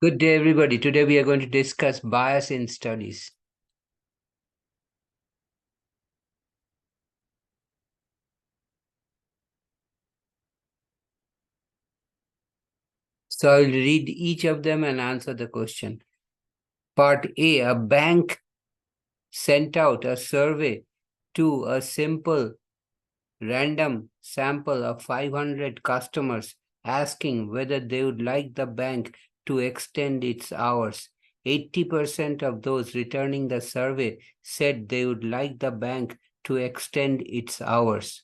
Good day, everybody. Today we are going to discuss bias in studies. So I'll read each of them and answer the question. Part A, a bank sent out a survey to a simple random sample of 500 customers asking whether they would like the bank to extend its hours. 80% of those returning the survey said they would like the bank to extend its hours.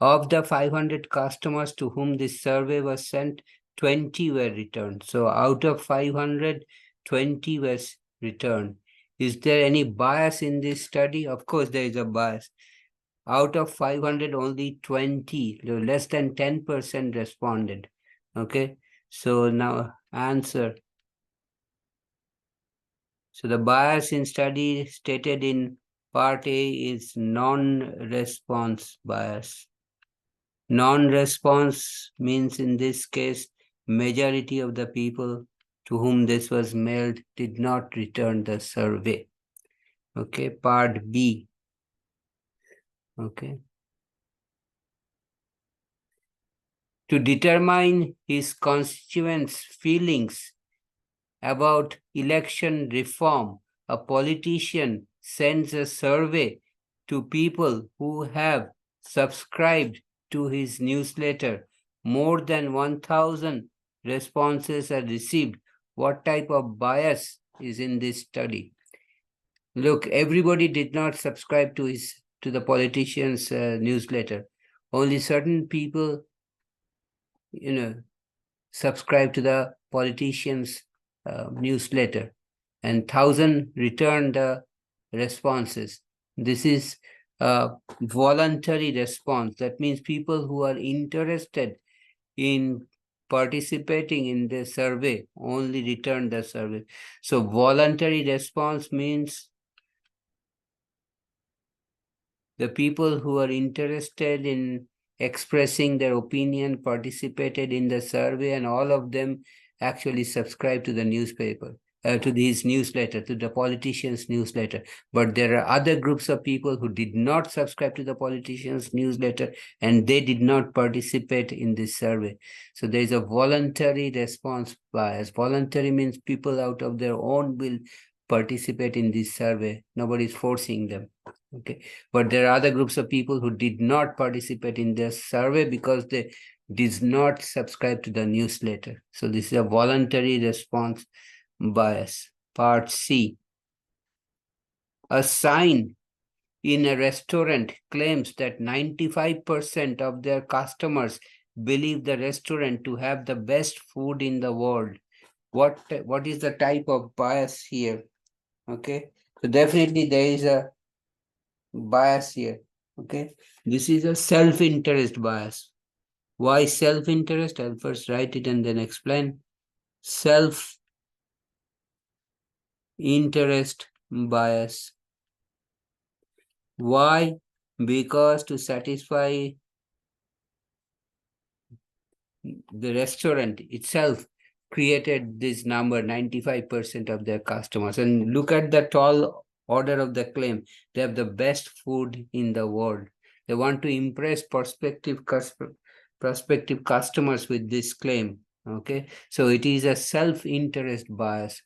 Of the 500 customers to whom this survey was sent, 20 were returned. So out of 500, 20 was returned. Is there any bias in this study? Of course, there is a bias. Out of 500, only 20, less than 10% responded. Okay, so now answer. So the bias in study stated in part A is non-response bias. Non-response means in this case, majority of the people to whom this was mailed did not return the survey. Okay, part B. Okay. To determine his constituents' feelings about election reform, a politician sends a survey to people who have subscribed to his newsletter. More than 1,000 responses are received. What type of bias is in this study? Look, everybody did not subscribe to the politician's newsletter. Only certain people, subscribe to the politician's newsletter, and 1,000 returned the responses. This is a voluntary response. That means people who are interested in participating in the survey only return the survey. So voluntary response means the people who are interested in expressing their opinion participated in the survey, and all of them actually subscribe to the newspaper, to his newsletter, to the politician's newsletter. But there are other groups of people who did not subscribe to the politician's newsletter, and they did not participate in this survey. So there is a voluntary response bias. Voluntary means people out of their own will participate in this survey. Nobody is forcing them. Okay, but there are other groups of people who did not participate in this survey because they did not subscribe to the newsletter. So this is a voluntary response bias. Part C. A sign in a restaurant claims that 95% of their customers believe the restaurant to have the best food in the world. What is the type of bias here? Okay, so definitely there is a bias here. Okay, this is a self-interest bias. Why self-interest? I'll first write it and then explain. Self-interest bias. Why? Because to satisfy the restaurant itself created this number, 95% of their customers. And look at the tall order of the claim. They have the best food in the world. They want to impress prospective customers with this claim. Okay, so it is a self-interest bias.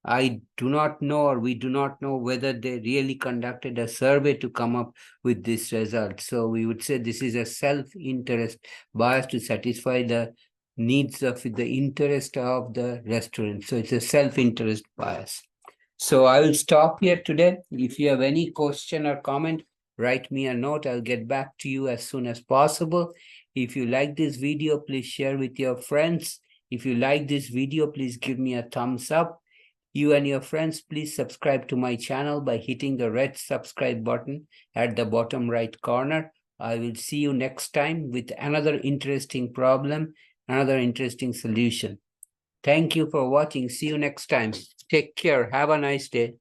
I do not know, or we do not know, whether they really conducted a survey to come up with this result. So we would say this is a self-interest bias to satisfy the needs of the interest of the restaurant. So it's a self-interest bias. So I will stop here today. If you have any question or comment, write me a note. I'll get back to you as soon as possible. If you like this video, please share with your friends. If you like this video, please give me a thumbs up. You and your friends, please subscribe to my channel by hitting the red subscribe button at the bottom right corner. I will see you next time with another interesting problem, another interesting solution. Thank you for watching. See you next time. Take care. Have a nice day.